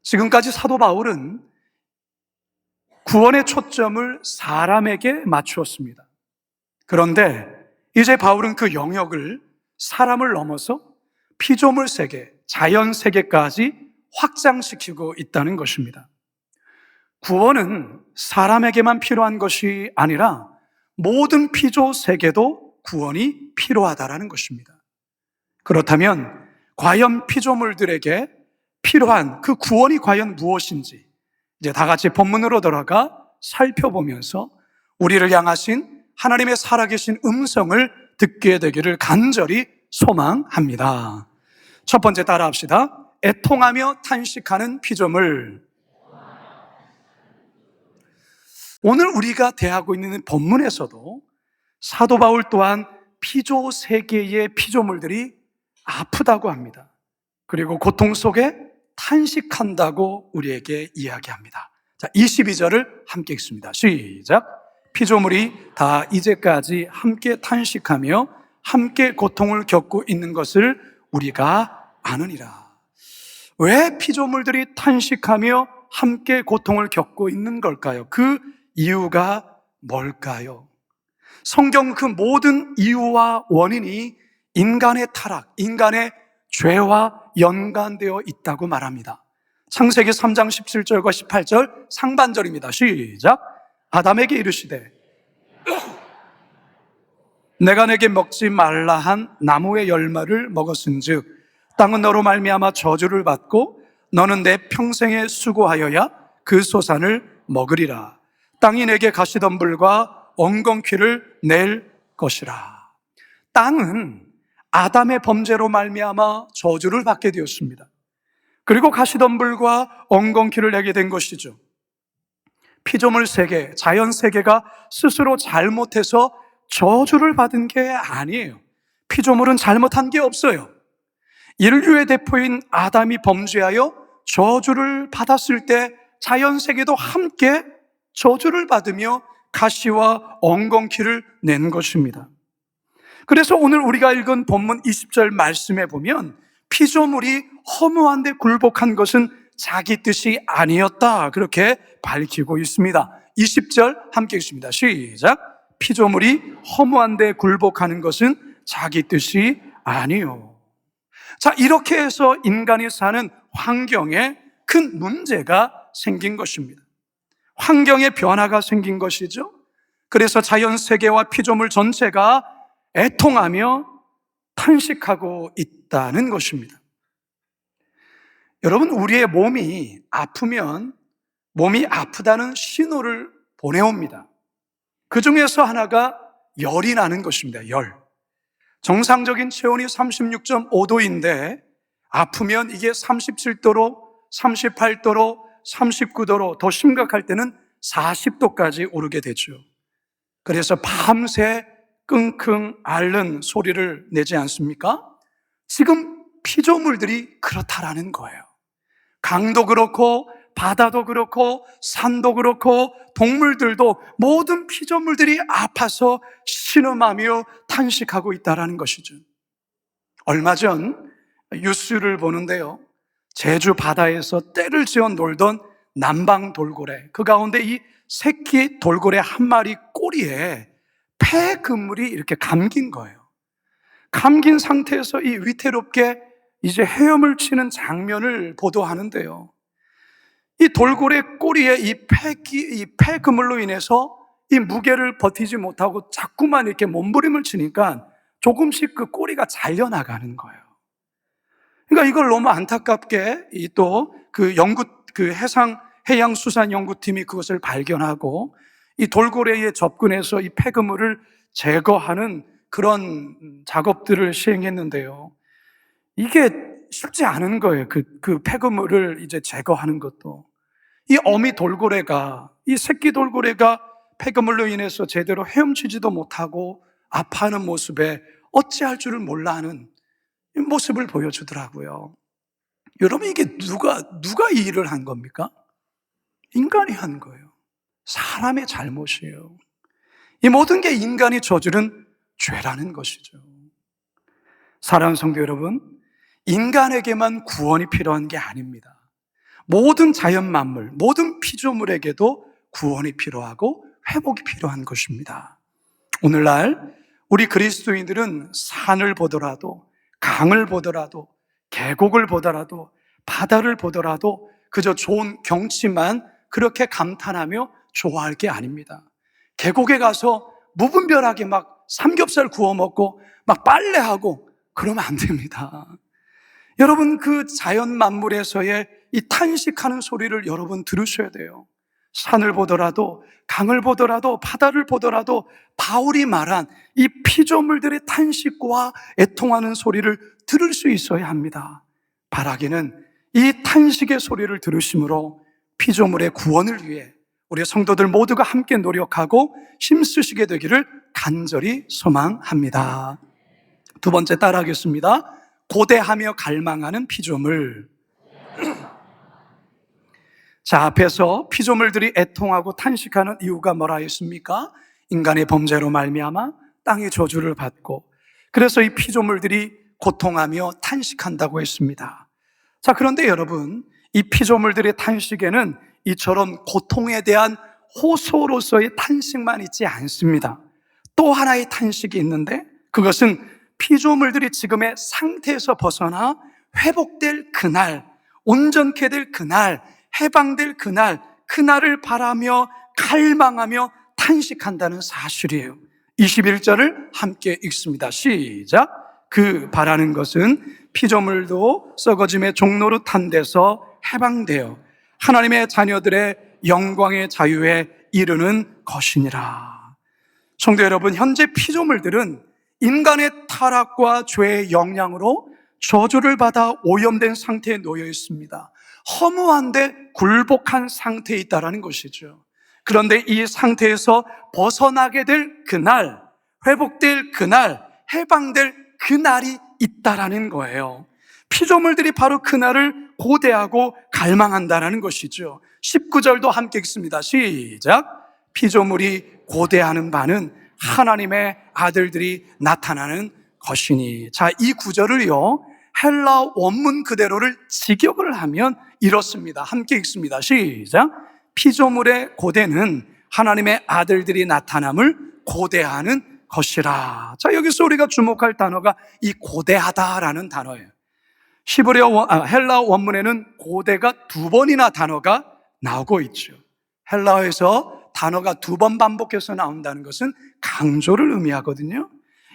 지금까지 사도 바울은 구원의 초점을 사람에게 맞추었습니다. 그런데 이제 바울은 그 영역을 사람을 넘어서 피조물 세계, 자연 세계까지 확장시키고 있다는 것입니다. 구원은 사람에게만 필요한 것이 아니라 모든 피조 세계도 구원이 필요하다는 것입니다. 그렇다면 과연 피조물들에게 필요한 그 구원이 과연 무엇인지 이제 다 같이 본문으로 돌아가 살펴보면서 우리를 향하신 하나님의 살아계신 음성을 듣게 되기를 간절히 소망합니다. 첫 번째 따라합시다. 애통하며 탄식하는 피조물. 오늘 우리가 대하고 있는 본문에서도 사도 바울 또한 피조 세계의 피조물들이 아프다고 합니다. 그리고 고통 속에 탄식한다고 우리에게 이야기합니다. 자, 22절을 함께 읽습니다. 시작. 피조물이 다 이제까지 함께 탄식하며 함께 고통을 겪고 있는 것을 우리가 아느니라. 왜 피조물들이 탄식하며 함께 고통을 겪고 있는 걸까요? 그 이유가 뭘까요? 성경 그 모든 이유와 원인이 인간의 타락, 인간의 죄와 연관되어 있다고 말합니다. 창세기 3장 17절과 18절 상반절입니다. 시작. 아담에게 이르시되 내가 내게 먹지 말라 한 나무의 열매를 먹었은즉 땅은 너로 말미암아 저주를 받고 너는 내 평생에 수고하여야 그 소산을 먹으리라. 땅이 내게 가시덤불과 엉겅퀴를 낼 것이라. 땅은 아담의 범죄로 말미암아 저주를 받게 되었습니다. 그리고 가시덤불과 엉겅퀴를 내게 된 것이죠. 피조물 세계, 자연 세계가 스스로 잘못해서 저주를 받은 게 아니에요. 피조물은 잘못한 게 없어요. 인류의 대표인 아담이 범죄하여 저주를 받았을 때 자연 세계도 함께 저주를 받으며 가시와 엉겅퀴를 낸 것입니다. 그래서 오늘 우리가 읽은 본문 20절 말씀에 보면 피조물이 허무한 데 굴복한 것은 자기 뜻이 아니었다, 그렇게 밝히고 있습니다. 20절 함께 읽습니다. 시작. 피조물이 허무한 데 굴복하는 것은 자기 뜻이 아니요. 자, 이렇게 해서 인간이 사는 환경에 큰 문제가 생긴 것입니다. 환경의 변화가 생긴 것이죠. 그래서 자연 세계와 피조물 전체가 애통하며 탄식하고 있다는 것입니다. 여러분, 우리의 몸이 아프면 몸이 아프다는 신호를 보내옵니다. 그 중에서 하나가 열이 나는 것입니다. 열. 정상적인 체온이 36.5도인데 아프면 이게 37도로, 38도로, 39도로, 더 심각할 때는 40도까지 오르게 되죠. 그래서 밤새 끙끙 앓는 소리를 내지 않습니까? 지금 피조물들이 그렇다라는 거예요. 강도 그렇고 바다도 그렇고 산도 그렇고 동물들도 모든 피조물들이 아파서 신음하며 탄식하고 있다는 것이죠. 얼마 전 뉴스를 보는데요, 제주 바다에서 떼를 지어 놀던 남방 돌고래, 그 가운데 이 새끼 돌고래 한 마리 꼬리에 폐 그물이 이렇게 감긴 거예요. 감긴 상태에서 이 위태롭게 이제 헤엄을 치는 장면을 보도하는데요, 이 돌고래 꼬리에 이 폐 그물로 인해서 이 무게를 버티지 못하고 자꾸만 이렇게 몸부림을 치니까 조금씩 그 꼬리가 잘려나가는 거예요. 그러니까 이걸 너무 안타깝게 또 그 해양수산연구팀이 그것을 발견하고 이 돌고래에 접근해서 이 폐그물을 제거하는 그런 작업들을 시행했는데요, 이게 쉽지 않은 거예요. 그 폐그물을 이제 제거하는 것도. 이 어미 돌고래가, 이 새끼 돌고래가 폐그물로 인해서 제대로 헤엄치지도 못하고 아파하는 모습에 어찌할 줄을 몰라 하는 모습을 보여주더라고요. 여러분, 이게 누가 이 일을 한 겁니까? 인간이 한 거예요. 사람의 잘못이에요. 이 모든 게 인간이 저지른 죄라는 것이죠. 사랑하는 성도 여러분, 인간에게만 구원이 필요한 게 아닙니다. 모든 자연 만물, 모든 피조물에게도 구원이 필요하고 회복이 필요한 것입니다. 오늘날 우리 그리스도인들은 산을 보더라도, 강을 보더라도, 계곡을 보더라도, 바다를 보더라도 그저 좋은 경치만 그렇게 감탄하며 좋아할 게 아닙니다. 계곡에 가서 무분별하게 막 삼겹살 구워 먹고 막 빨래하고 그러면 안 됩니다. 여러분, 그 자연 만물에서의 이 탄식하는 소리를 여러분 들으셔야 돼요. 산을 보더라도, 강을 보더라도, 바다를 보더라도 바울이 말한 이 피조물들의 탄식과 애통하는 소리를 들을 수 있어야 합니다. 바라기는 이 탄식의 소리를 들으심으로 피조물의 구원을 위해 우리 성도들 모두가 함께 노력하고 힘쓰시게 되기를 간절히 소망합니다. 두 번째 따라하겠습니다. 고대하며 갈망하는 피조물. 자, 앞에서 피조물들이 애통하고 탄식하는 이유가 뭐라 했습니까? 인간의 범죄로 말미암아 땅의 저주를 받고, 그래서 이 피조물들이 고통하며 탄식한다고 했습니다. 자, 그런데 여러분, 이 피조물들의 탄식에는 이처럼 고통에 대한 호소로서의 탄식만 있지 않습니다. 또 하나의 탄식이 있는데, 그것은 피조물들이 지금의 상태에서 벗어나 회복될 그날, 온전케 될 그날, 해방될 그날, 그날을 바라며 갈망하며 탄식한다는 사실이에요. 21절을 함께 읽습니다. 시작. 그 바라는 것은 피조물도 썩어짐의 종로로 탄 데서 해방되어 하나님의 자녀들의 영광의 자유에 이르는 것이니라. 성도 여러분, 현재 피조물들은 인간의 타락과 죄의 영향으로 저주를 받아 오염된 상태에 놓여 있습니다. 허무한데 굴복한 상태에 있다는 것이죠. 그런데 이 상태에서 벗어나게 될 그날, 회복될 그날, 해방될 그날이 있다라는 거예요. 피조물들이 바로 그날을 고대하고 갈망한다는 것이죠. 19절도 함께 읽습니다. 시작. 피조물이 고대하는 바는 하나님의 아들들이 나타나는 것이니. 자, 이 구절을요, 헬라 원문 그대로를 직역을 하면 이렇습니다. 함께 읽습니다. 시작. 피조물의 고대는 하나님의 아들들이 나타남을 고대하는 것이라. 자, 여기서 우리가 주목할 단어가 이 고대하다라는 단어예요. 헬라 원문에는 고대가 두 번이나 단어가 나오고 있죠. 헬라어에서 단어가 두 번 반복해서 나온다는 것은 강조를 의미하거든요.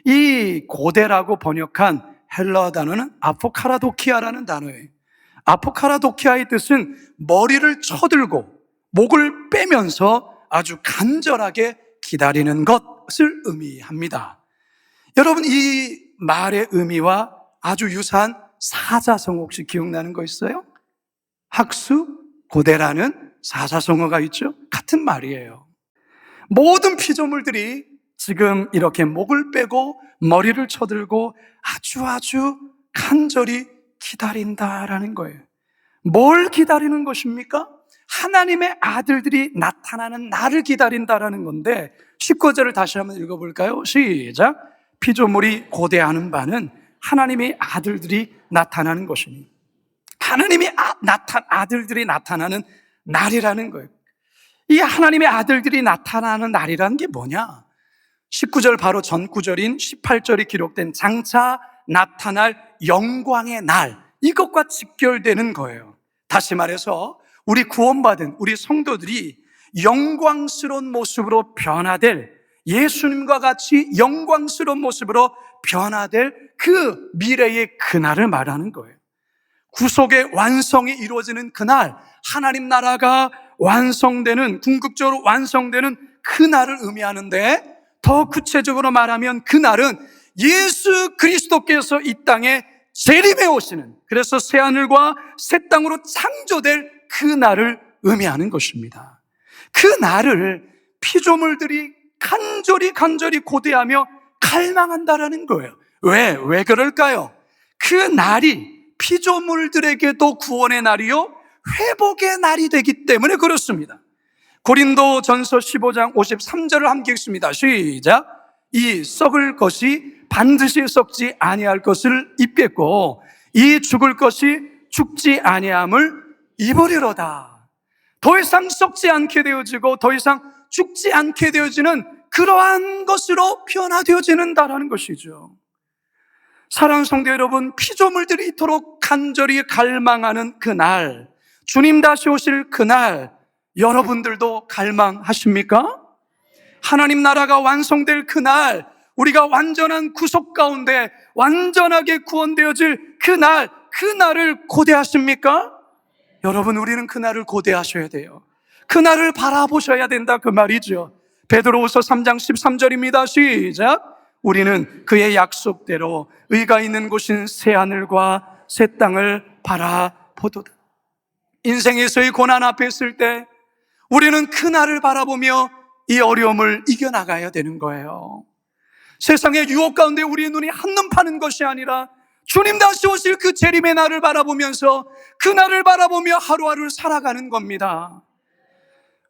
이 고대라고 번역한 헬라어 단어는 아포카라도키아라는 단어예요. 아포카라도키아의 뜻은 머리를 쳐들고 목을 빼면서 아주 간절하게 기다리는 것을 의미합니다. 여러분, 이 말의 의미와 아주 유사한 사자성어 혹시 기억나는 거 있어요? 학수, 고대라는 사자성어가 있죠. 같은 말이에요. 모든 피조물들이 지금 이렇게 목을 빼고 머리를 쳐들고 아주 간절히 기다린다라는 거예요. 뭘 기다리는 것입니까? 하나님의 아들들이 나타나는 날을 기다린다라는 건데, 19절을 다시 한번 읽어볼까요? 시작. 피조물이 고대하는 바는 하나님의 아들들이 나타나는 것이니. 하나님의 아들들이 나타나는 날이라는 거예요. 이 하나님의 아들들이 나타나는 날이라는 게 뭐냐? 19절 바로 전 구절인 18절이 기록된 장차 나타날 영광의 날, 이것과 직결되는 거예요. 다시 말해서 우리 구원받은 우리 성도들이 영광스러운 모습으로 변화될, 예수님과 같이 영광스러운 모습으로 변화될 그 미래의 그날을 말하는 거예요. 구속의 완성이 이루어지는 그날, 하나님 나라가 완성되는, 궁극적으로 완성되는 그날을 의미하는데, 더 구체적으로 말하면 그날은 예수 그리스도께서 이 땅에 재림해 오시는, 그래서 새하늘과 새 땅으로 창조될 그날을 의미하는 것입니다. 그날을 피조물들이 간절히 고대하며 갈망한다라는 거예요. 왜 그럴까요? 그 날이 피조물들에게도 구원의 날이요, 회복의 날이 되기 때문에 그렇습니다. 고린도전서 15장 53절을 함께 읽습니다. 시작. 이 썩을 것이 반드시 썩지 아니할 것을 입겠고 이 죽을 것이 죽지 아니함을 입으리로다. 더 이상 썩지 않게 되어지고 더 이상 죽지 않게 되어지는 그러한 것으로 변화되어지는다라는 것이죠. 사랑하는 성도 여러분, 피조물들이 이토록 간절히 갈망하는 그날, 주님 다시 오실 그날, 여러분들도 갈망하십니까? 하나님 나라가 완성될 그날, 우리가 완전한 구속 가운데 완전하게 구원되어질 그날, 그날을 고대하십니까? 여러분, 우리는 그날을 고대하셔야 돼요. 그날을 바라보셔야 된다, 그 말이죠. 베드로후서 3장 13절입니다. 시작. 우리는 그의 약속대로 의가 있는 곳인 새하늘과 새 땅을 바라보도다. 인생에서의 고난 앞에 있을 때 우리는 그날을 바라보며 이 어려움을 이겨나가야 되는 거예요. 세상의 유혹 가운데 우리의 눈이 한눈 파는 것이 아니라 주님 다시 오실 그 재림의 날을 바라보면서 그날을 바라보며 하루하루를 살아가는 겁니다.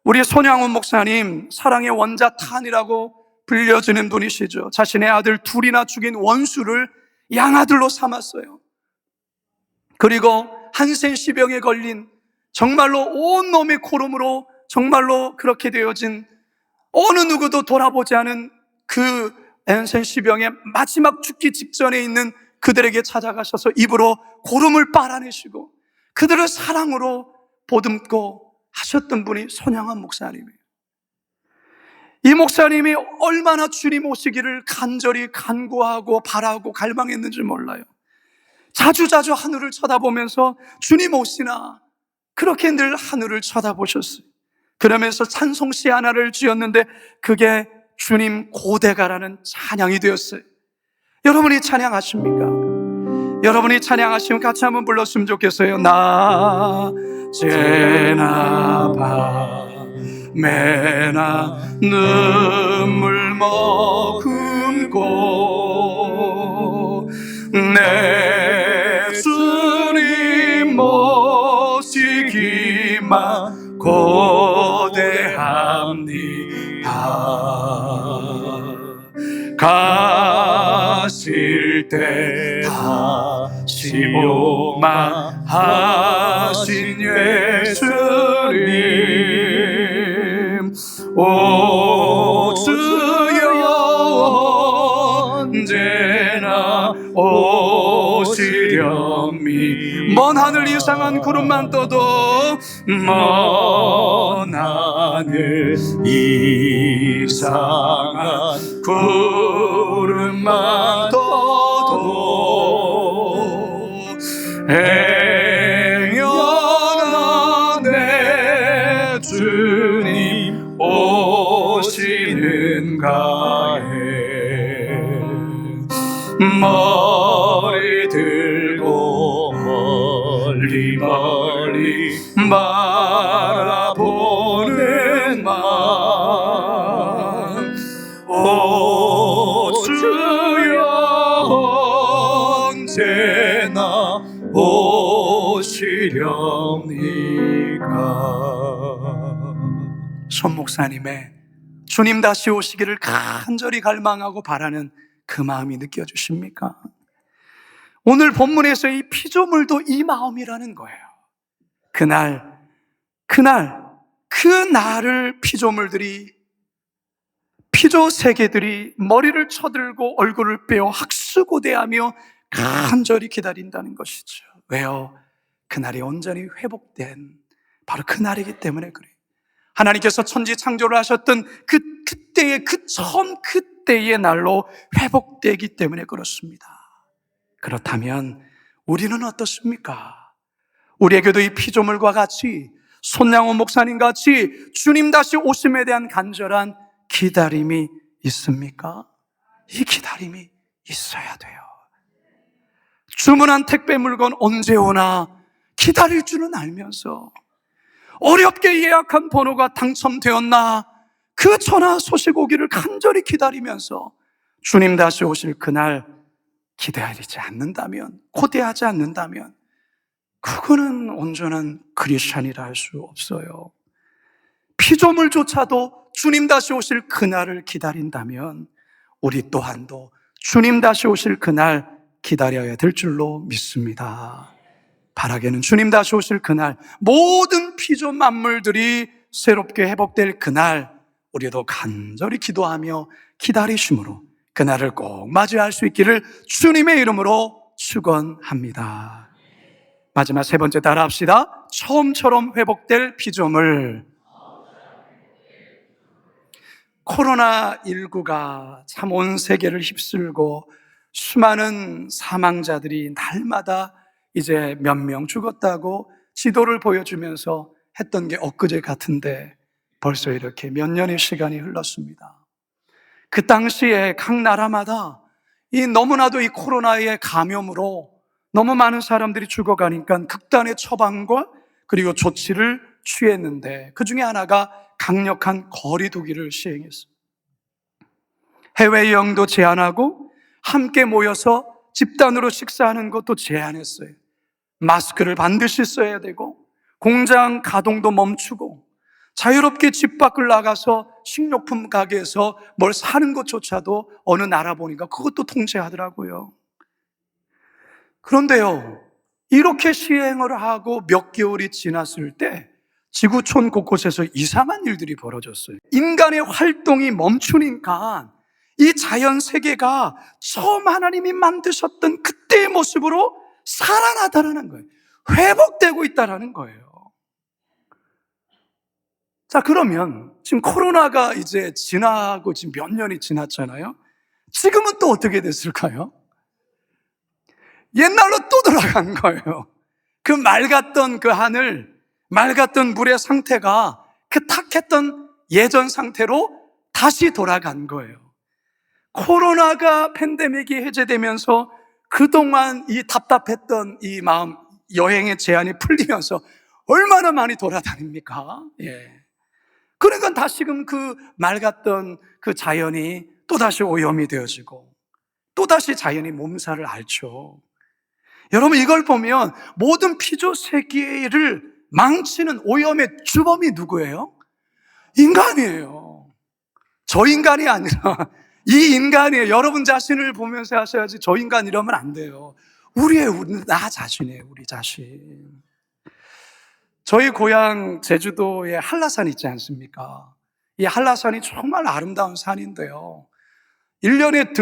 우리 손양훈 목사님, 사랑의 원자탄이라고 불려지는 분이시죠. 자신의 아들 둘이나 죽인 원수를 양아들로 삼았어요. 그리고 한센시병에 걸린, 정말로 온몸의 고름으로 정말로 그렇게 되어진, 어느 누구도 돌아보지 않은 그 한센시병의 마지막 죽기 직전에 있는 그들에게 찾아가셔서 입으로 고름을 빨아내시고 그들을 사랑으로 보듬고 하셨던 분이 손양훈 목사님이에요. 이 목사님이 얼마나 주님 오시기를 간절히 간구하고 바라고 갈망했는지 몰라요. 자주자주 하늘을 쳐다보면서 주님 오시나, 그렇게 늘 하늘을 쳐다보셨어요. 그러면서 찬송시 하나를 지었는데 그게 주님 고대가라는 찬양이 되었어요. 여러분이 찬양하십니까? 여러분이 찬양하시면 같이 한번 불렀으면 좋겠어요. 낮에나 밤에나 눈물 머금고 내 주님 모시기만 고대합니다. 가실 때 다시 오마 하신 예수님, 오 주여 언제나 오시렵니. 먼 하늘 이상한 구름만 떠도, 먼 하늘 이상한 구름만 떠도 행여나 내 주님 오시는가에 머리 들고 멀리 멀리 바라보는 마음, 오 주여 언제나 오시렵니까. 손 목사님의 주님 다시 오시기를 간절히 갈망하고 바라는 그 마음이 느껴지십니까? 오늘 본문에서 이 피조물도 이 마음이라는 거예요. 그날 그 날을 피조 세계들이 머리를 쳐들고 얼굴을 빼어 학수고대하며 간절히 기다린다는 것이죠. 왜요? 그날이 온전히 회복된 바로 그날이기 때문에 그래요. 하나님께서 천지 창조를 하셨던 그때의 그때의 날로 회복되기 때문에 그렇습니다. 그렇다면 우리는 어떻습니까? 우리에게도 이 피조물과 같이, 손양훈 목사님 같이 주님 다시 오심에 대한 간절한 기다림이 있습니까? 이 기다림이 있어야 돼요. 주문한 택배 물건 언제 오나 기다릴 줄은 알면서, 어렵게 예약한 번호가 당첨되었나 그 전화 소식 오기를 간절히 기다리면서 주님 다시 오실 그날 기다리지 않는다면, 고대하지 않는다면 그거는 온전한 크리스찬이라 할 수 없어요. 피조물조차도 주님 다시 오실 그날을 기다린다면 우리 또한도 주님 다시 오실 그날 기다려야 될 줄로 믿습니다. 바라게는 주님 다시 오실 그날, 모든 피조 만물들이 새롭게 회복될 그날, 우리도 간절히 기도하며 기다리심으로 그날을 꼭 맞이할 수 있기를 주님의 이름으로 축원합니다. 마지막 세 번째 따라합시다. 처음처럼 회복될 피조물. 코로나19가 참 온 세계를 휩쓸고 수많은 사망자들이 날마다 이제 몇 명 죽었다고 지도를 보여주면서 했던 게 엊그제 같은데 벌써 이렇게 몇 년의 시간이 흘렀습니다. 그 당시에 각 나라마다 너무나도 이 코로나의 감염으로 너무 많은 사람들이 죽어가니까 극단의 처방과 그리고 조치를 취했는데 그 중에 하나가 강력한 거리 두기를 시행했습니다. 해외여행도 제한하고 함께 모여서 집단으로 식사하는 것도 제한했어요. 마스크를 반드시 써야 되고 공장 가동도 멈추고 자유롭게 집 밖을 나가서 식료품 가게에서 뭘 사는 것조차도 어느 나라 보니까 그것도 통제하더라고요. 그런데요, 이렇게 시행을 하고 몇 개월이 지났을 때 지구촌 곳곳에서 이상한 일들이 벌어졌어요. 인간의 활동이 멈추니까 이 자연 세계가 처음 하나님이 만드셨던 그때의 모습으로 살아나다라는 거예요. 회복되고 있다라는 거예요. 자, 그러면 지금 코로나가 이제 지나고 지금 몇 년이 지났잖아요. 지금은 또 어떻게 됐을까요? 옛날로 또 돌아간 거예요. 그 맑았던 그 하늘, 맑았던 물의 상태가 그 탁했던 예전 상태로 다시 돌아간 거예요. 코로나가 팬데믹이 해제되면서 그동안 이 답답했던 이 마음, 여행의 제한이 풀리면서 얼마나 많이 돌아다닙니까? 예. 그러니까 다시금 그 맑았던 그 자연이 또다시 오염이 되어지고 또다시 자연이 몸살을 앓죠. 여러분, 이걸 보면 모든 피조 세계를 망치는 오염의 주범이 누구예요? 인간이에요. 저 인간이 아니라 이 인간이에요. 여러분 자신을 보면서 하셔야지 저 인간 이러면 안 돼요. 나 자신이에요. 우리 자신. 저희 고향 제주도에 한라산 있지 않습니까? 이 한라산이 정말 아름다운 산인데요. 1년에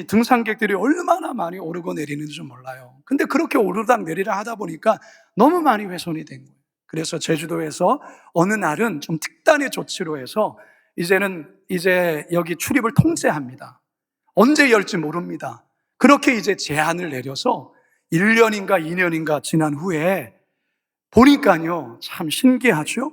등산객들이 얼마나 많이 오르고 내리는지 몰라요. 근데 그렇게 오르락 내리락 하다 보니까 너무 많이 훼손이 된 거예요. 그래서 제주도에서 어느 날은 좀 특단의 조치로 해서 이제 여기 출입을 통제합니다. 언제 열지 모릅니다. 그렇게 이제 제한을 내려서 1년인가 2년인가 지난 후에 보니까요, 참 신기하죠?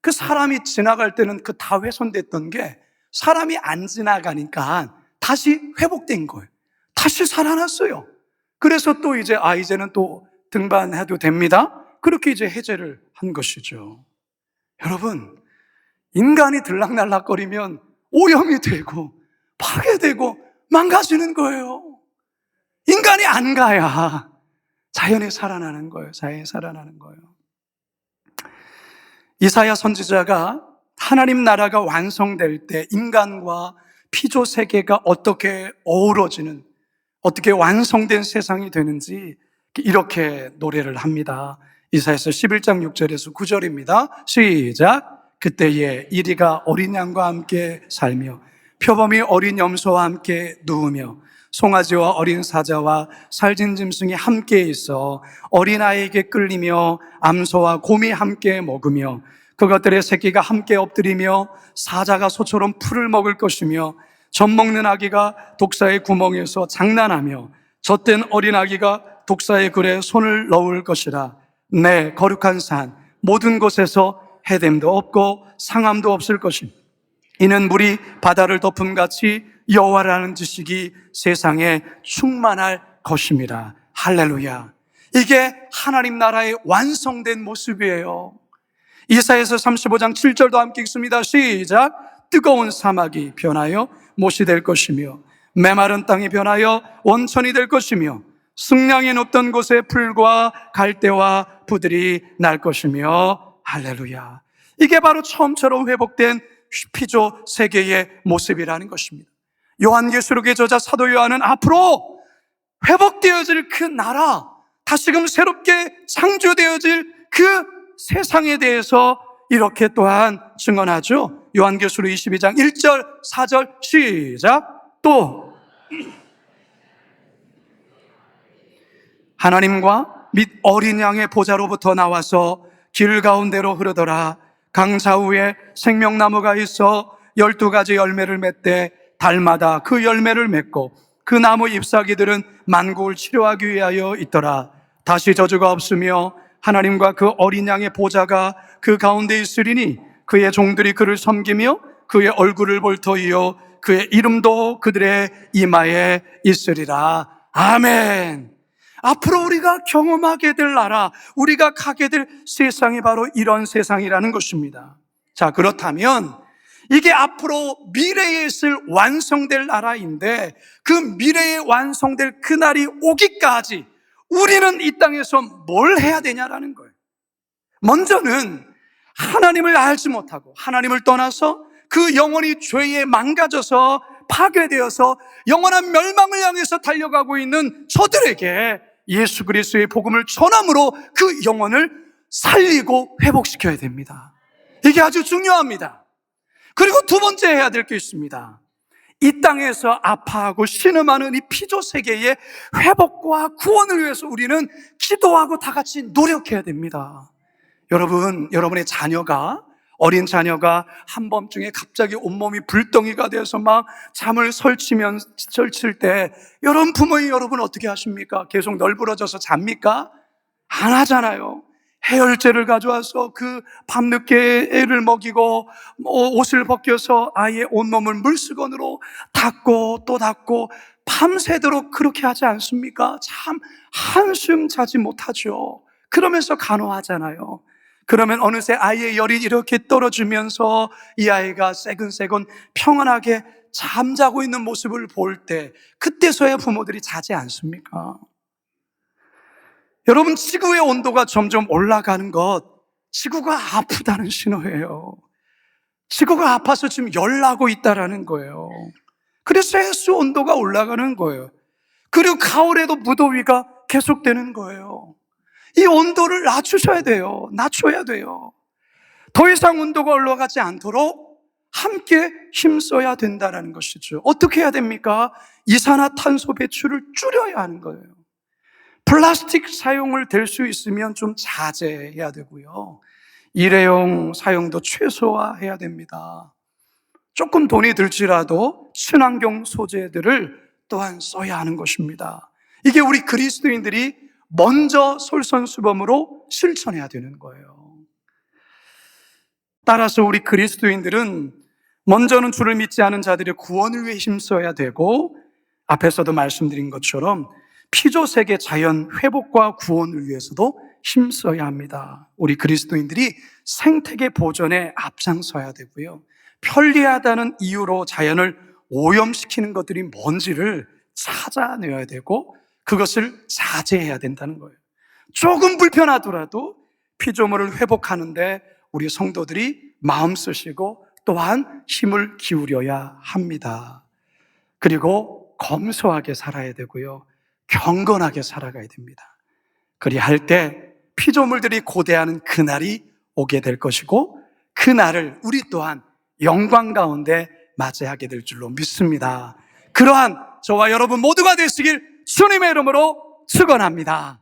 그 사람이 지나갈 때는 그 다 훼손됐던 게 사람이 안 지나가니까 다시 회복된 거예요. 다시 살아났어요. 그래서 또 이제는 또 등반해도 됩니다. 그렇게 이제 해제를 한 것이죠. 여러분, 인간이 들락날락거리면 오염이 되고 파괴되고 망가지는 거예요. 인간이 안 가야 자연이 살아나는 거예요. 자연이 살아나는 거예요. 이사야 선지자가 하나님 나라가 완성될 때 인간과 피조 세계가 어떻게 어우러지는, 어떻게 완성된 세상이 되는지 이렇게 노래를 합니다. 이사야서 11장 6절에서 9절입니다. 시작. 그때에 이리가 어린 양과 함께 살며 표범이 어린 염소와 함께 누우며 송아지와 어린 사자와 살진 짐승이 함께 있어 어린아이에게 끌리며 암소와 곰이 함께 먹으며 그것들의 새끼가 함께 엎드리며 사자가 소처럼 풀을 먹을 것이며 젖먹는 아기가 독사의 구멍에서 장난하며 젖된 어린 아기가 독사의 굴에 손을 넣을 것이라. 내 거룩한 산 모든 곳에서 해됨도 없고 상함도 없을 것이니 이는 물이 바다를 덮음같이 여호와라는 지식이 세상에 충만할 것입니다. 할렐루야. 이게 하나님 나라의 완성된 모습이에요. 이사야서 35장 7절도 함께 읽습니다. 시작. 뜨거운 사막이 변하여 못이 될 것이며 메마른 땅이 변하여 원천이 될 것이며 승량이 높던 곳에 풀과 갈대와 부들이 날 것이며 할렐루야. 이게 바로 처음처럼 회복된 피조 세계의 모습이라는 것입니다. 요한계시록의 저자 사도 요한은 앞으로 회복되어질 그 나라, 다시금 새롭게 창조되어질 그 세상에 대해서 이렇게 또한 증언하죠. 요한계시록 22장 1절 4절 시작. 또 하나님과 및 어린 양의 보좌로부터 나와서 길 가운데로 흐르더라. 강 좌우에 생명나무가 있어 12가지 열매를 맺되 달마다 그 열매를 맺고 그 나무 잎사귀들은 만국을 치료하기 위하여 있더라. 다시 저주가 없으며 하나님과 그 어린 양의 보좌가 그 가운데 있으리니 그의 종들이 그를 섬기며 그의 얼굴을 볼 터이요 그의 이름도 그들의 이마에 있으리라. 아멘. 앞으로 우리가 경험하게 될 나라, 우리가 가게 될 세상이 바로 이런 세상이라는 것입니다. 자, 그렇다면 이게 앞으로 미래에 있을 완성될 나라인데 그 미래에 완성될 그날이 오기까지 우리는 이 땅에서 뭘 해야 되냐라는 거예요. 먼저는 하나님을 알지 못하고 하나님을 떠나서 그 영혼이 죄에 망가져서 파괴되어서 영원한 멸망을 향해서 달려가고 있는 저들에게 예수 그리스도의 복음을 전함으로 그 영혼을 살리고 회복시켜야 됩니다. 이게 아주 중요합니다. 그리고 두 번째 해야 될 게 있습니다. 이 땅에서 아파하고 신음하는 이 피조 세계의 회복과 구원을 위해서 우리는 기도하고 다 같이 노력해야 됩니다. 여러분, 여러분의 자녀가 어린 자녀가 한밤중에 갑자기 온몸이 불덩이가 되어서 막 잠을 설칠 때 여러분 부모님 여러분 어떻게 하십니까? 계속 널브러져서 잡니까? 안 하잖아요. 해열제를 가져와서 그 밤늦게 애를 먹이고 옷을 벗겨서 아이의 온몸을 물수건으로 닦고 또 닦고 밤새도록 그렇게 하지 않습니까? 참 한숨 자지 못하죠. 그러면서 간호하잖아요. 그러면 어느새 아이의 열이 이렇게 떨어지면서 이 아이가 새근새근 평안하게 잠자고 있는 모습을 볼 때 그때서야 부모들이 자지 않습니까? 여러분, 지구의 온도가 점점 올라가는 것, 지구가 아프다는 신호예요. 지구가 아파서 지금 열나고 있다라는 거예요. 그래서 해수 온도가 올라가는 거예요. 그리고 가을에도 무더위가 계속되는 거예요. 이 온도를 낮추셔야 돼요. 낮춰야 돼요. 더 이상 온도가 올라가지 않도록 함께 힘써야 된다는 것이죠. 어떻게 해야 됩니까? 이산화탄소 배출을 줄여야 하는 거예요. 플라스틱 사용을 될 수 있으면 좀 자제해야 되고요. 일회용 사용도 최소화해야 됩니다. 조금 돈이 들지라도 친환경 소재들을 또한 써야 하는 것입니다. 이게 우리 그리스도인들이 먼저 솔선수범으로 실천해야 되는 거예요. 따라서 우리 그리스도인들은 먼저는 주를 믿지 않은 자들의 구원을 위해 힘써야 되고 앞에서도 말씀드린 것처럼 피조세계 자연 회복과 구원을 위해서도 힘써야 합니다. 우리 그리스도인들이 생태계 보존에 앞장서야 되고요. 편리하다는 이유로 자연을 오염시키는 것들이 뭔지를 찾아내야 되고 그것을 자제해야 된다는 거예요. 조금 불편하더라도 피조물을 회복하는데 우리 성도들이 마음 쓰시고 또한 힘을 기울여야 합니다. 그리고 검소하게 살아야 되고요. 경건하게 살아가야 됩니다. 그리할 때 피조물들이 고대하는 그날이 오게 될 것이고 그날을 우리 또한 영광 가운데 맞이하게 될 줄로 믿습니다. 그러한 저와 여러분 모두가 되시길 주님의 이름으로 축원합니다.